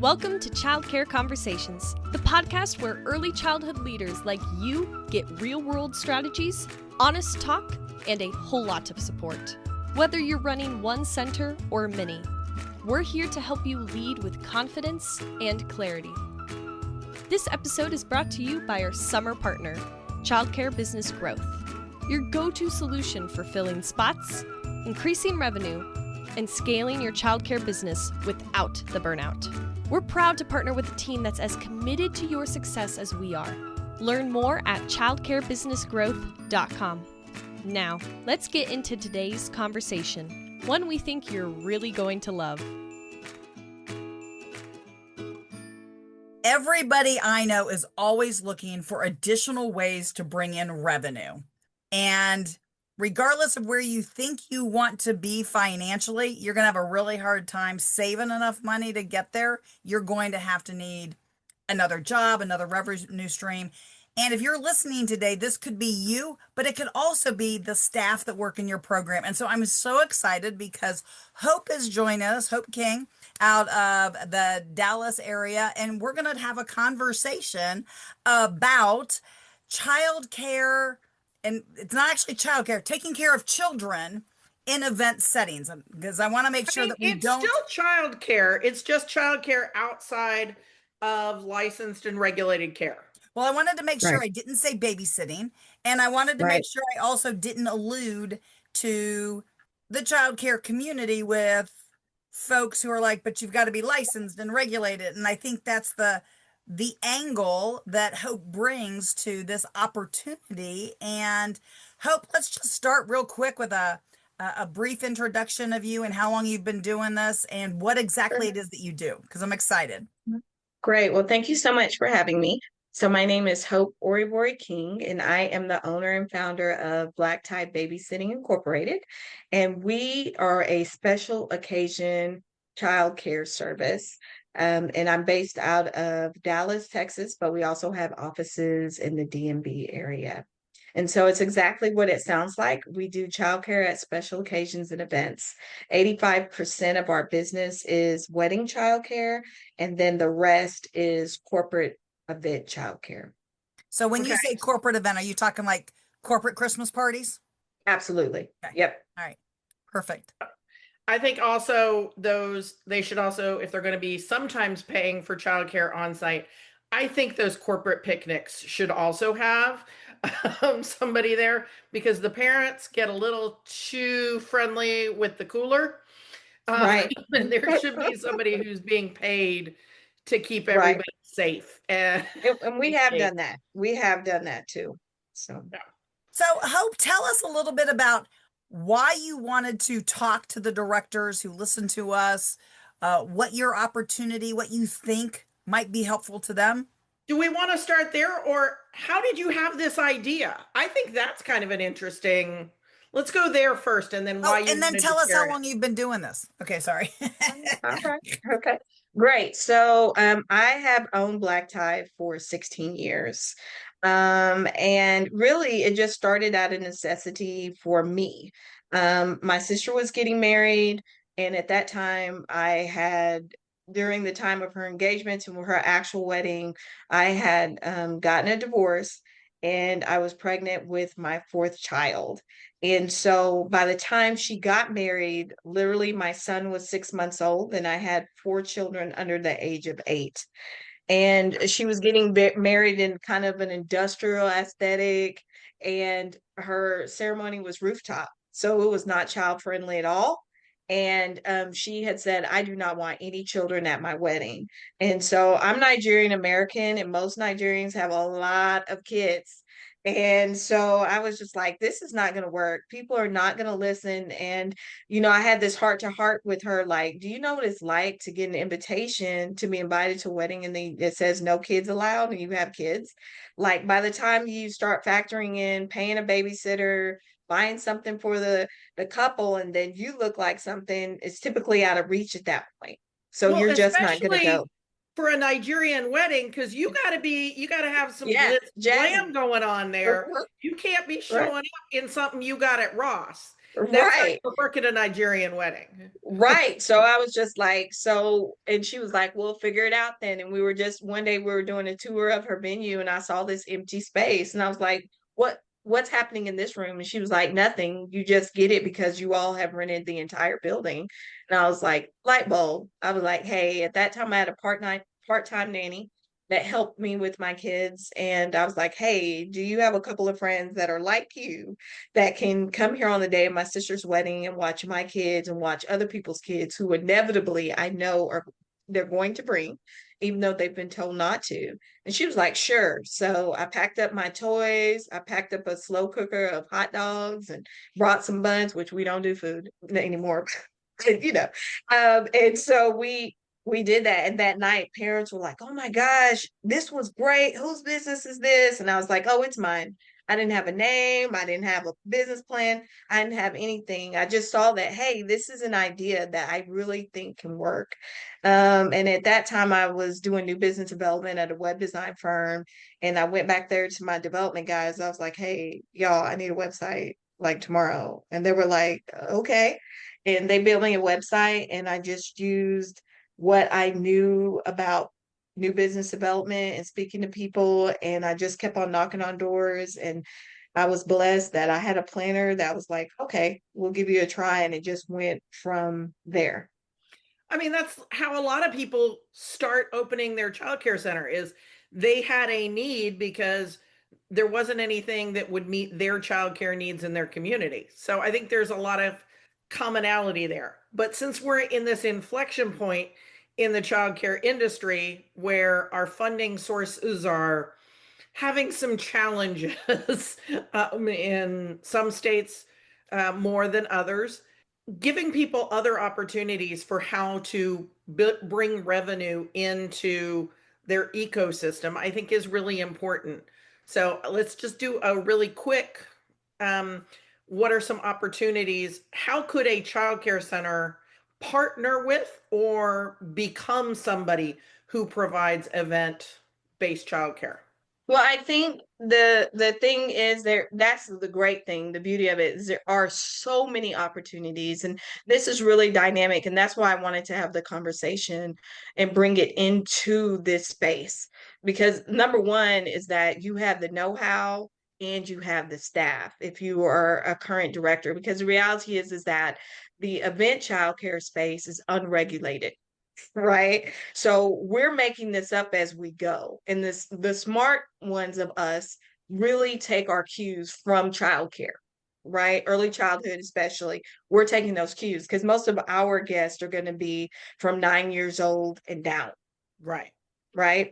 Welcome to Childcare Conversations, the podcast where early childhood leaders like you get real-world strategies, honest talk, and a whole lot of support. Whether you're running one center or many, we're here to help you lead with confidence and clarity. This episode is brought to you by our summer partner, Childcare Business Growth, your go-to solution for filling spots, increasing revenue, and scaling your childcare business without the burnout. We're proud to partner with a team that's as committed to your success as we are. Learn more at childcarebusinessgrowth.com. Now, let's get into today's conversation, one we think you're really going to love. Everybody I know is always looking for additional ways to bring in revenue. And regardless of where you think you want to be financially, you're going to have a really hard time saving enough money to get there. You're going to have to need another job, another revenue stream. And if you're listening today, this could be you, but it could also be the staff that work in your program. And so I'm so excited because Hope is joining us, Hope King, out of the Dallas area. And we're going to have a conversation about childcare. And it's not actually childcare, taking care of children in event settings, because I want to make sure that we don't. It's still childcare. It's just childcare outside of licensed and regulated care. Well, I wanted to make sure I didn't say babysitting, and I wanted to make sure I also didn't allude to the childcare community with folks who are like, but you've got to be licensed and regulated. And I think that's the angle that Hope brings to this opportunity. And Hope, let's just start real quick with a brief introduction of you and how long you've been doing this and what exactly it is that you do, because I'm excited. Great. Well, thank you so much for having me. So my name is Hope Oribori King, and I am the owner and founder of Black Tie Babysitting Incorporated. And we are a special occasion childcare service. And I'm based out of Dallas, Texas, but we also have offices in the DMV area. And so it's exactly what it sounds like. We do childcare at special occasions and events. 85% of our business is wedding childcare, and then the rest is corporate event childcare. So when you say corporate event, are you talking like corporate Christmas parties? Absolutely. Okay. Yep. All right. Perfect. I think also they should also, if they're going to be sometimes paying for childcare on site, I think those corporate picnics should also have somebody there, because the parents get a little too friendly with the cooler. Right. And there should be somebody who's being paid to keep everybody safe. And we have done that. We have done that too. So Hope, tell us a little bit about why you wanted to talk to the directors who listen to us, what your opportunity, what you think might be helpful to them. Do we want to start there, or how did you have this idea? I think that's kind of an interesting. Let's go there first, and then why. And then tell us how long you've been doing this. Okay, sorry. Okay. Great. So I have owned Black Tie for 16 years. And really it just started out of necessity for me. My sister was getting married, and at that time during the time of her engagement to her actual wedding, I had gotten a divorce, and I was pregnant with my fourth child. And so by the time she got married, literally my son was 6 months old, and I had 4 children under the age of 8. And she was getting married in kind of an industrial aesthetic, and her ceremony was rooftop. So it was not child friendly at all. And she had said, I do not want any children at my wedding. And so I'm Nigerian American, and most Nigerians have a lot of kids. And so I was just like, this is not going to work. People are not going to listen. And, I had this heart to heart with her, like, do you know what it's like to get an invitation to be invited to a wedding and then it says no kids allowed and you have kids? Like, by the time you start factoring in paying a babysitter, buying something for the couple, and then you look like something, is typically out of reach at that point. So you're just not going to go. For a Nigerian wedding, because you got to have some glitz glam going on there. You can't be showing up in something you got at Ross. That's Right. like work at a Nigerian wedding. Right. So I was just like, and she was like, we'll figure it out then. And we were just, one day we were doing a tour of her venue and I saw this empty space and I was like, what's happening in this room? And she was like, nothing. You just get it because you all have rented the entire building. And I was like, light bulb. I was like, hey, at that time I had a part-time nanny that helped me with my kids. And I was like, hey, do you have a couple of friends that are like you that can come here on the day of my sister's wedding and watch my kids and watch other people's kids who inevitably I know are they're going to bring, even though they've been told not to. And she was like, sure. So I packed up my toys. I packed up a slow cooker of hot dogs and brought some buns, which we don't do food anymore, you know. And so we did that. And that night, parents were like, oh my gosh, this was great. Whose business is this? And I was like, oh, it's mine. I didn't have a name. I didn't have a business plan. I didn't have anything. I just saw that, hey, this is an idea that I really think can work. And at that time, I was doing new business development at a web design firm. And I went back there to my development guys. I was like, hey, y'all, I need a website like tomorrow. And they were like, okay. And they built me a website, and I just used what I knew about new business development and speaking to people. And I just kept on knocking on doors. And I was blessed that I had a planner that was like, okay, we'll give you a try. And it just went from there. I mean, that's how a lot of people start opening their childcare center is they had a need because there wasn't anything that would meet their childcare needs in their community. So I think there's a lot of commonality there. But since we're in this inflection point in the childcare industry where our funding sources are having some challenges in some states more than others, giving people other opportunities for how to bring revenue into their ecosystem, I think is really important. So let's just do a really quick, what are some opportunities? How could a childcare center partner with or become somebody who provides event-based childcare? Well, I think the thing is that's the great thing. The beauty of it is there are so many opportunities, and this is really dynamic. And that's why I wanted to have the conversation and bring it into this space. Because number one is that you have the know-how and you have the staff if you are a current director. Because the reality is that the event childcare space is unregulated. Right. So we're making this up as we go. And the smart ones of us really take our cues from childcare, right? Early childhood, especially. We're taking those cues because most of our guests are going to be from 9 years old and down. Right. Right.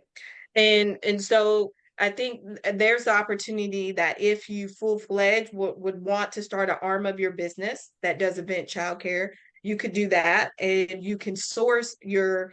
And so I think there's the opportunity that if you full-fledged would want to start an arm of your business that does event childcare, you could do that, and you can source your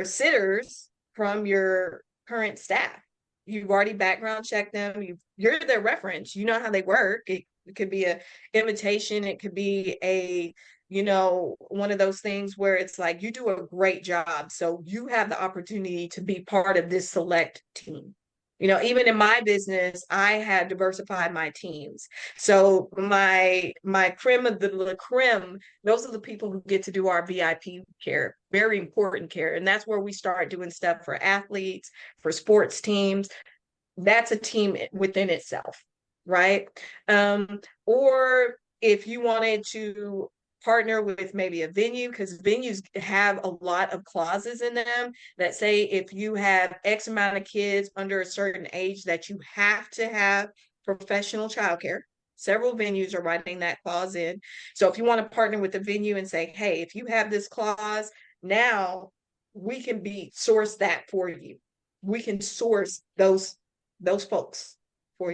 sitters from your current staff. You've already background checked them. You're their reference. You know how they work. It could be a invitation. It could be a one of those things where it's like you do a great job, so you have the opportunity to be part of this select team. Even in my business, I have diversified my teams. So my creme of the creme, those are the people who get to do our VIP care, very important care. And that's where we start doing stuff for athletes, for sports teams. That's a team within itself, right? Or if you wanted to partner with maybe a venue, because venues have a lot of clauses in them that say if you have X amount of kids under a certain age that you have to have professional childcare. Several venues are writing that clause in. So if you want to partner with the venue and say, hey, if you have this clause, now we can source that for you. We can source those folks.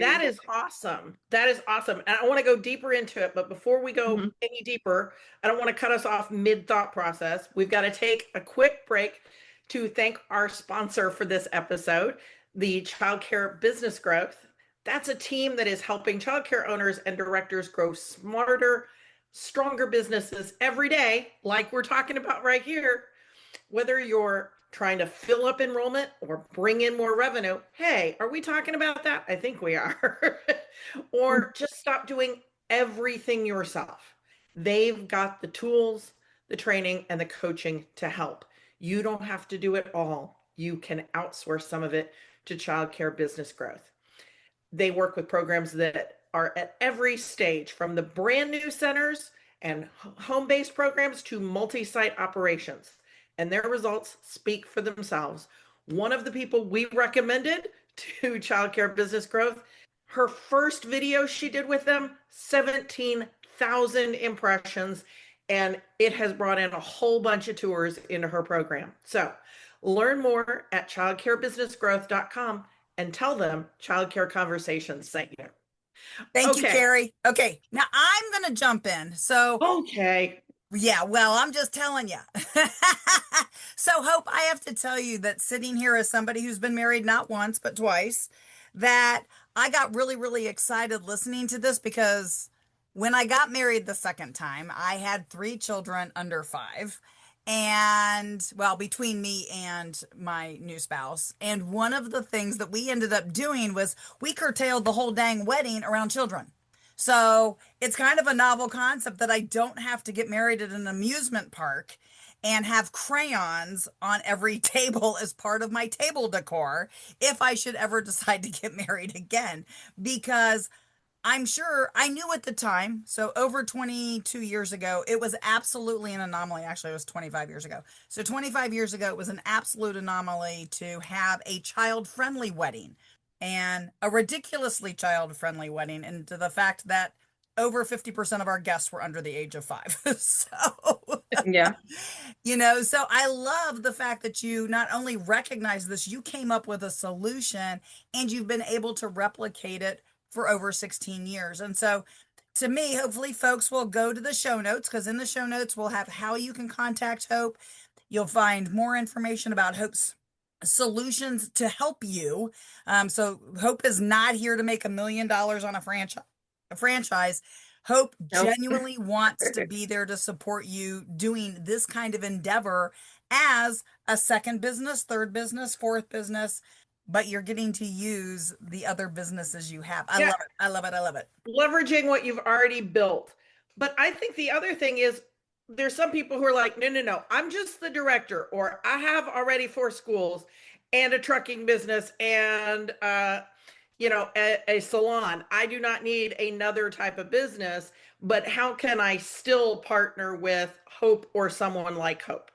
That is awesome. That is awesome. And I want to go deeper into it. But before we go any deeper, I don't want to cut us off mid-thought process. We've got to take a quick break to thank our sponsor for this episode, the Childcare Business Growth. That's a team that is helping childcare owners and directors grow smarter, stronger businesses every day, like we're talking about right here. Whether you're trying to fill up enrollment or bring in more revenue. Hey, are we talking about that? I think we are. Or just stop doing everything yourself. They've got the tools, the training, and the coaching to help. You don't have to do it all. You can outsource some of it to childcare business growth. They work with programs that are at every stage, from the brand new centers and home-based programs to multi-site operations. And their results speak for themselves. One of the people we recommended to childcare business growth, her first video she did with them, 17,000 impressions, and it has brought in a whole bunch of tours into her program. So learn more at childcarebusinessgrowth.com and tell them Childcare Conversations sent you. Thank you, Okay. Carrie. Okay, now I'm going to jump in. So, Okay. yeah, well, I'm just telling you. So, Hope, I have to tell you that sitting here as somebody who's been married not once, but twice, that I got really, really excited listening to this because when I got married the second time, I had 3 children under 5. And well, between me and my new spouse. And one of the things that we ended up doing was we curtailed the whole dang wedding around children. So it's kind of a novel concept that I don't have to get married at an amusement park and have crayons on every table as part of my table decor if I should ever decide to get married again. Because I'm sure I knew at the time, so over 22 years ago, it was absolutely an anomaly. Actually, it was 25 years ago. So 25 years ago, it was an absolute anomaly to have a child-friendly wedding, and a ridiculously child-friendly wedding, and to the fact that over 50% of our guests were under the age of 5. So, Yeah. so I love the fact that you not only recognize this, you came up with a solution and you've been able to replicate it for over 16 years. And so to me, hopefully folks will go to the show notes, because in the show notes, we'll have how you can contact Hope. You'll find more information about Hope's solutions to help you. So Hope is not here to make $1 million on a franchise. Hope Nope. genuinely wants to be there to support you doing this kind of endeavor as a second business, third business, fourth business, but you're getting to use the other businesses you have. I Yeah. love it. I love it. I love it. Leveraging what you've already built. But I think the other thing is, there's some people who are like, no, no, no, I'm just the director, or I have already 4 schools and a trucking business and a salon. I do not need another type of business, but how can I still partner with Hope or someone like Hope?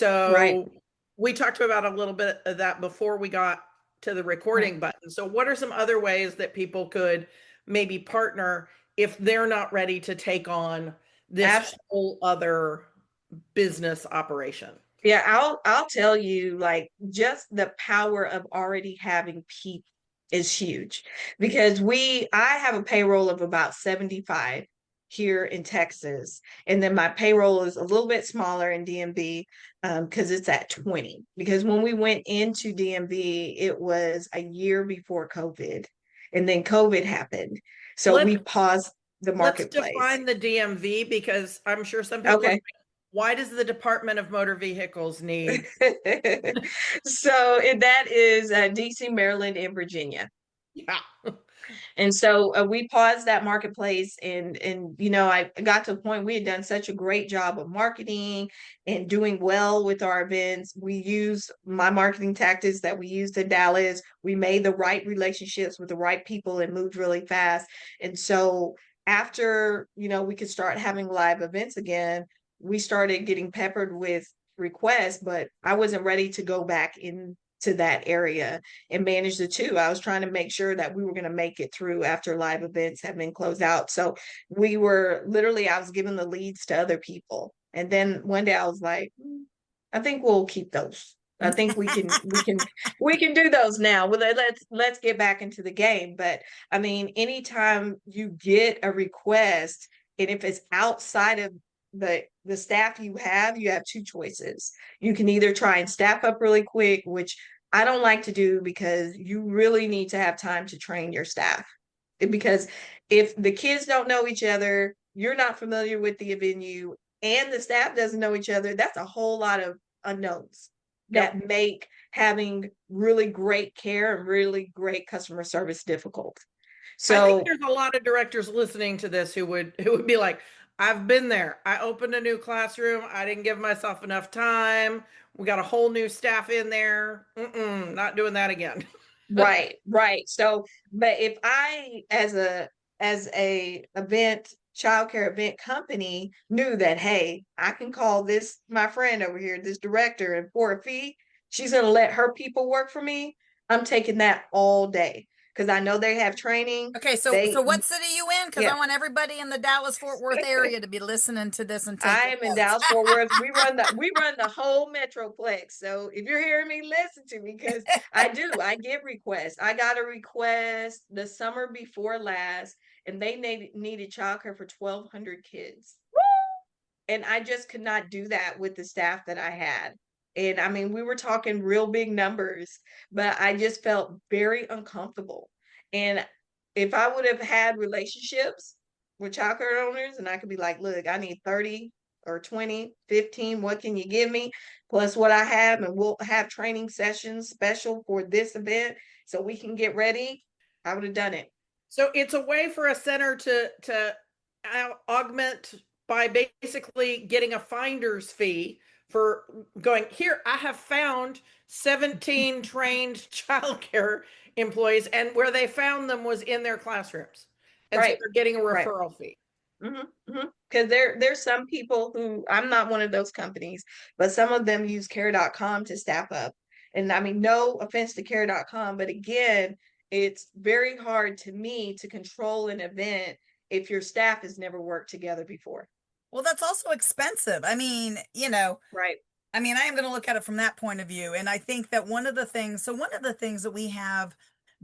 Right. So we talked about a little bit of that before we got to the recording button. So what are some other ways that people could maybe partner if they're not ready to take on this whole other business operation? Yeah, I'll tell you, like, just the power of already having people is huge, because I have a payroll of about 75 here in Texas, and then my payroll is a little bit smaller in DMV, because it's at 20. Because when we went into DMV, it was a year before COVID, and then COVID happened, so we Let's paused the let's marketplace. define the DMV, because I'm sure some people are Okay. like, why does the Department of Motor Vehicles need? So that is DC, Maryland, and Virginia. Yeah. And so we paused that marketplace, and I got to a point, we had done such a great job of marketing and doing well with our events. We used my marketing tactics that we used in Dallas. We made the right relationships with the right people and moved really fast. And so after, we could start having live events again, we started getting peppered with requests, but I wasn't ready to go back into that area and manage the two. I was trying to make sure that we were going to make it through after live events have been closed out. So I was giving the leads to other people. And then one day I was like, I think we'll keep those. I think we can do those now. Well, let's get back into the game. But I mean, anytime you get a request, and if it's outside of the staff you have 2 choices. You can either try and staff up really quick, which I don't like to do, because you really need to have time to train your staff. Because if the kids don't know each other, you're not familiar with the venue, and the staff doesn't know each other, that's a whole lot of unknowns that make having really great care and really great customer service difficult. I think So there's a lot of directors listening to this who would be like, I've been there. I opened a new classroom. I didn't give myself enough time. We got a whole new staff in there. Not doing that again. Right, right. So, but if I, as a event childcare event company, knew that, hey, I can call this my friend over here, this director, and for a fee, she's gonna let her people work for me. I'm taking that all day because I know they have training. Okay, so They, what city you in? Because yeah. I want everybody in the Dallas Fort Worth area to be listening to this and I taking am in notes. Dallas Fort Worth. We run the whole metroplex. So if you're hearing me, listen to me because I do. I get requests. I got a request the summer before last, and they needed childcare for 1,200 kids, and I just could not do that with the staff that I had. And I mean, we were talking real big numbers, but I just felt very uncomfortable. And if I would have had relationships with childcare owners and I could be like, look, I need 30 or 20, 15, what can you give me? Plus what I have, and we'll have training sessions special for this event so we can get ready. I would have done it. So it's a way for a center to augment by basically getting a finder's fee for going here. I have found 17 trained childcare employees, and where they found them was in their classrooms, and so Right. they're getting a Right. referral fee. Because there's some people who, I'm not one of those companies, but some of them use care.com to staff up. And I mean, no offense to care.com, but again, it's very hard to me to control an event if your staff has never worked together before. Well, that's also expensive. I mean, Right. I mean, I am going to look at it from that point of view. And I think that one of the things that we have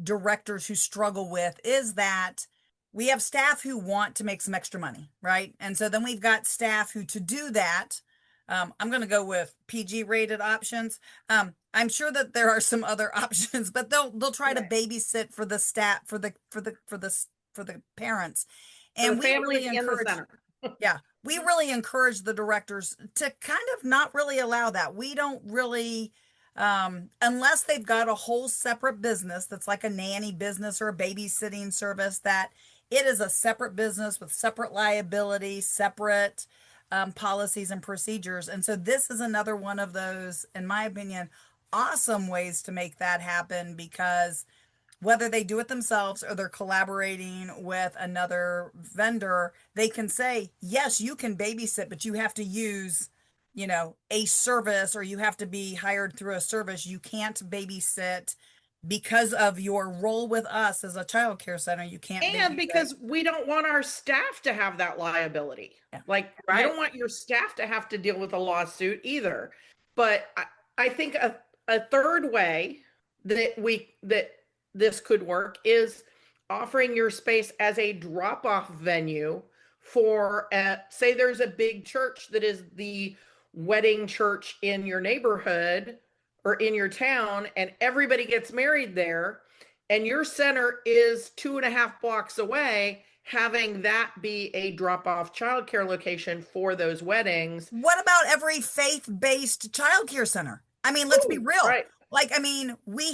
directors who struggle with is that we have staff who want to make some extra money, right? And so then we've got staff who, to do that, I'm going to go with PG rated options. I'm sure that there are some other options, but they'll try to Right. babysit for the staff, for the parents. For And the we families really in the encourage, center. yeah, we really encourage the directors to kind of not really allow that. We don't really, unless they've got a whole separate business that's like a nanny business or a babysitting service, that it is a separate business with separate liability, separate policies and procedures. And so this is another one of those, in my opinion, awesome ways to make that happen, because whether they do it themselves or they're collaborating with another vendor, they can say, yes, you can babysit, but you have to use, a service, or you have to be hired through a service. You can't babysit because of your role with us as a child care center. You can't And babysit. because we don't want our staff to have that liability. Yeah. Like, Right. you don't want your staff to have to deal with a lawsuit either. But I think a third way that this could work is offering your space as a drop-off venue for say there's a big church that is the wedding church in your neighborhood or in your town, and everybody gets married there, and your center is 2.5 blocks away, having that be a drop-off childcare location for those weddings. What about every faith-based childcare center? I mean, let's be real. Right. Like, I mean, we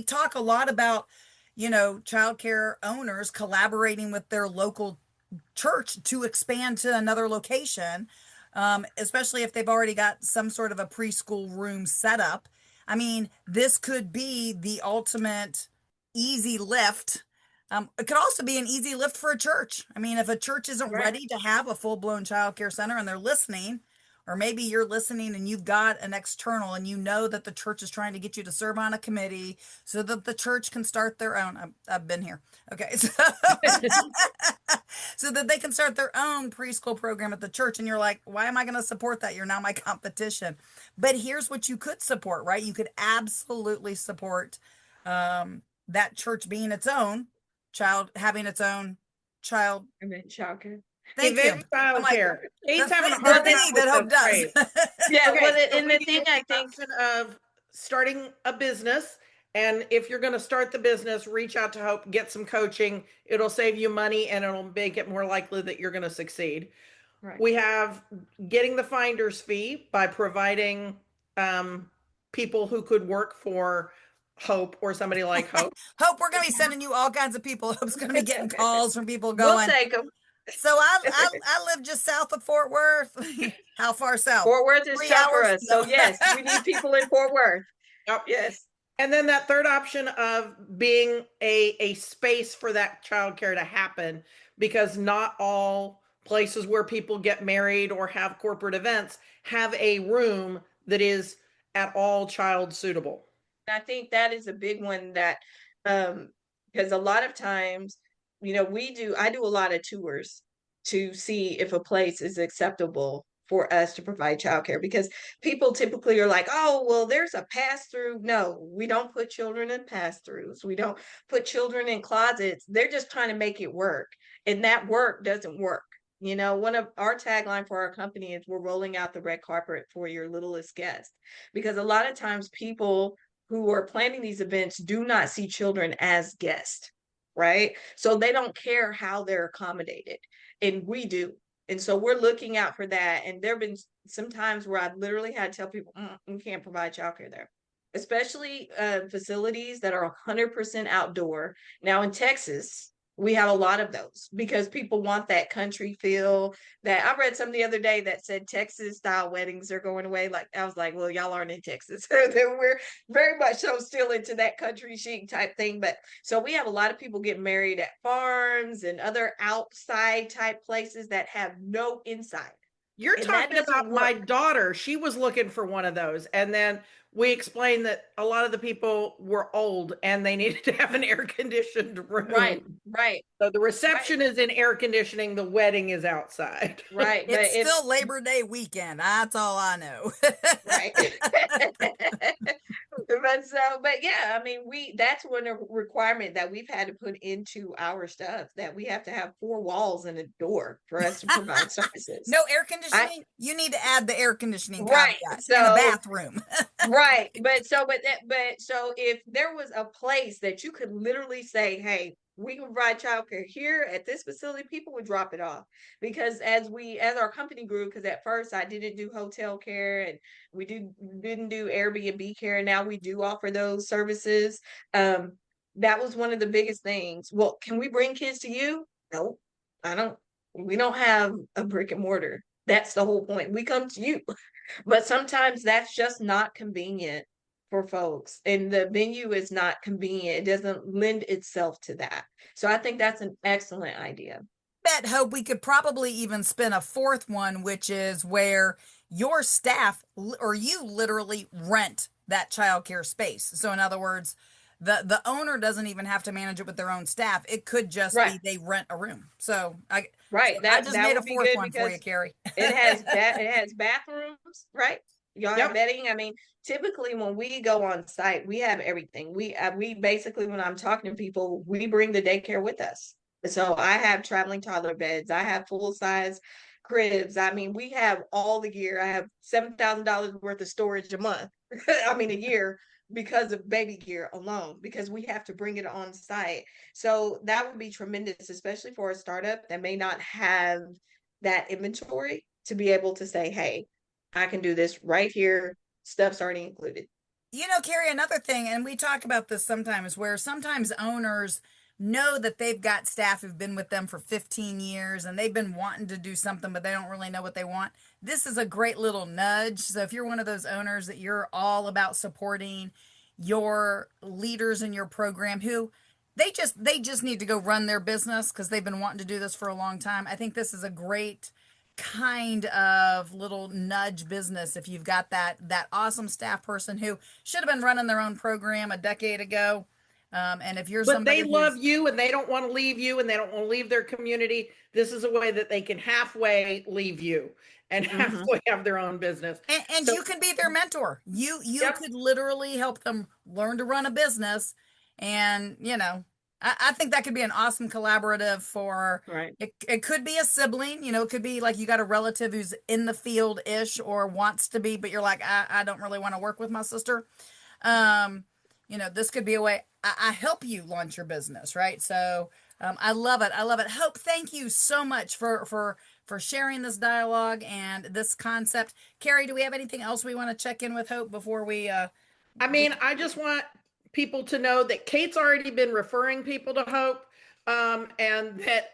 talk a lot about, childcare owners collaborating with their local church to expand to another location, especially if they've already got some sort of a preschool room set up. I mean, this could be the ultimate easy lift. It could also be an easy lift for a church. I mean, if a church isn't Right. ready to have a full-blown childcare center and they're listening, or maybe you're listening and you've got an external and you know that the church is trying to get you to serve on a committee so that the church can start their own. I've been here. Okay. So that they can start their own preschool program at the church. And you're like, why am I going to support that? You're now my competition. But here's what you could support, right? You could absolutely support that church being its own child, having its own child. And then childcare. Thank you. Event I'm like, childcare. Kate's the having a thing, hard the time thing with that Hope the does. phrase. Yeah. Okay, Well, so and we the give thing you I the think, option of starting a business, and if you're going to start the business, reach out to Hope, get some coaching. It'll save you money and it'll make it more likely that you're going to succeed. right. We have getting the finder's fee by providing people who could work for Hope or somebody like Hope. Hope, we're going to be sending you all kinds of people. Hope's going to be getting calls from people We'll going, take them. So I live just south of Fort Worth. How far south? Fort Worth is 3 tough for hours? us. So No. yes, we need people in Fort Worth. Yep. Yes. And then that third option of being a space for that childcare to happen, because not all places where people get married or have corporate events have a room that is at all child suitable. I think that is a big one that, because a lot of times, I do a lot of tours to see if a place is acceptable for us to provide childcare because people typically are like, oh, well, there's a pass through. No, we don't put children in pass throughs. We don't put children in closets. They're just trying to make it work. And that work doesn't work. One of our tagline for our company is we're rolling out the red carpet for your littlest guest because a lot of times people who are planning these events do not see children as guests, right? So they don't care how they're accommodated, and we do. And so we're looking out for that. And there have been some times where I've literally had to tell people, we can't provide childcare there, especially facilities that are 100% outdoor. Now in Texas, we have a lot of those because people want that country feel. That I read some the other day that said Texas style weddings are going away. Like I was like, well, y'all aren't in Texas. We're very much so still into that country chic type thing. But so we have a lot of people getting married at farms and other outside type places that have no inside. You're And that talking about doesn't my work. daughter. She was looking for one of those. And then we explained that a lot of the people were old and they needed to have an air conditioned Right, room. right, So the right, reception is in air conditioning, the wedding is outside. right. But It's if still Labor Day weekend. That's all I know. right. But yeah, I mean, that's one requirement that we've had to put into our stuff that we have to have 4 walls and a door for us to provide services. No air I conditioning? You need to add the air conditioning right. caveat and a So bathroom. right. But so if there was a place that you could literally say, hey, we can provide childcare here at this facility, people would drop it off because as our company grew, because at first I didn't do hotel care and didn't do Airbnb care, and now we do offer those services. Um, that was one of the biggest things. Well, can we bring kids to you? No, I don't. We don't have a brick and mortar. That's the whole point. We come to you. But sometimes that's just not convenient for folks, and the venue is not convenient. It doesn't lend itself to that. So I think that's an excellent idea. Bet, Hope, we could probably even spin a fourth one, which is where your staff or you literally rent that childcare space. So in other words, the owner doesn't even have to manage it with their own staff. It could just Right, be they rent a room. So right. I That just that made a would be fourth good one for you, because Carrie. it has bathrooms, right? Y'all have Yep. bedding. I mean, typically when we go on site, we have everything. We basically, when I'm talking to people, we bring the daycare with us. So I have traveling toddler beds. I have full size cribs. I mean, we have all the gear. I have $7,000 worth of storage a month. I mean, a year because of baby gear alone, because we have to bring it on site. So that would be tremendous, especially for a startup that may not have that inventory to be able to say, hey, I can do this right here. Stuff's already included. Carrie, another thing, and we talk about this sometimes, where sometimes owners know that they've got staff who've been with them for 15 years and they've been wanting to do something, but they don't really know what they want. This is a great little nudge. So if you're one of those owners that you're all about supporting your leaders in your program who they just need to go run their business because they've been wanting to do this for a long time. I think this is a great kind of little nudge business if you've got that awesome staff person who should have been running their own program a decade ago. And if you're But they somebody love who's you and they don't want to leave you and they don't want to leave their community. This is a way that they can halfway leave you and Mm-hmm. halfway have their own business. and So, you can be their mentor. You yep. could literally help them learn to run a business. And I think that could be an awesome collaborative for Right. it could be a sibling, it could be like you got a relative who's in the field ish or wants to be, but you're like, I don't really want to work with my sister. um this could be a way I help you launch your business, right? So I love it. I love it. Hope, thank you so much for sharing this dialogue and this concept. Carrie, do we have anything else we want to check in with Hope before we I mean, I just want people to know that Kate's already been referring people to Hope. and that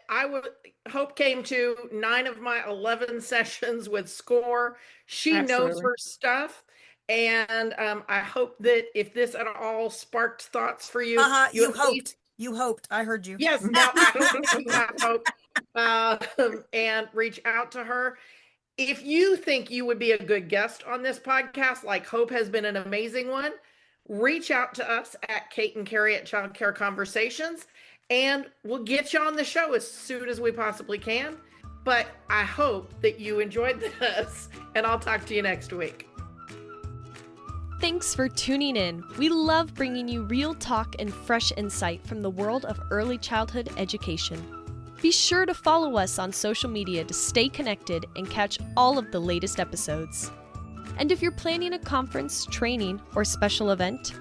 Hope came to 9 of my 11 sessions with SCORE. She knows Absolutely. her stuff. And I hope that if this at all sparked thoughts for you, You at hoped. least- You hoped. I heard you. yes, I hope that you have hope, and reach out to her. If you think you would be a good guest on this podcast, like Hope has been an amazing one, reach out to us at Kate and Carrie at Childcare Conversations, and we'll get you on the show as soon as we possibly can. But I hope that you enjoyed this, and I'll talk to you next week. Thanks for tuning in. We love bringing you real talk and fresh insight from the world of early childhood education. Be sure to follow us on social media to stay connected and catch all of the latest episodes. And if you're planning a conference, training, or special event,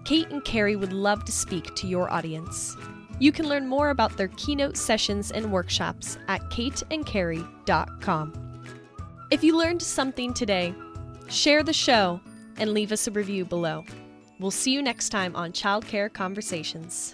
Kate and Carrie would love to speak to your audience. You can learn more about their keynote sessions and workshops at kateandcarrie.com. If you learned something today, share the show and leave us a review below. We'll see you next time on Childcare Conversations.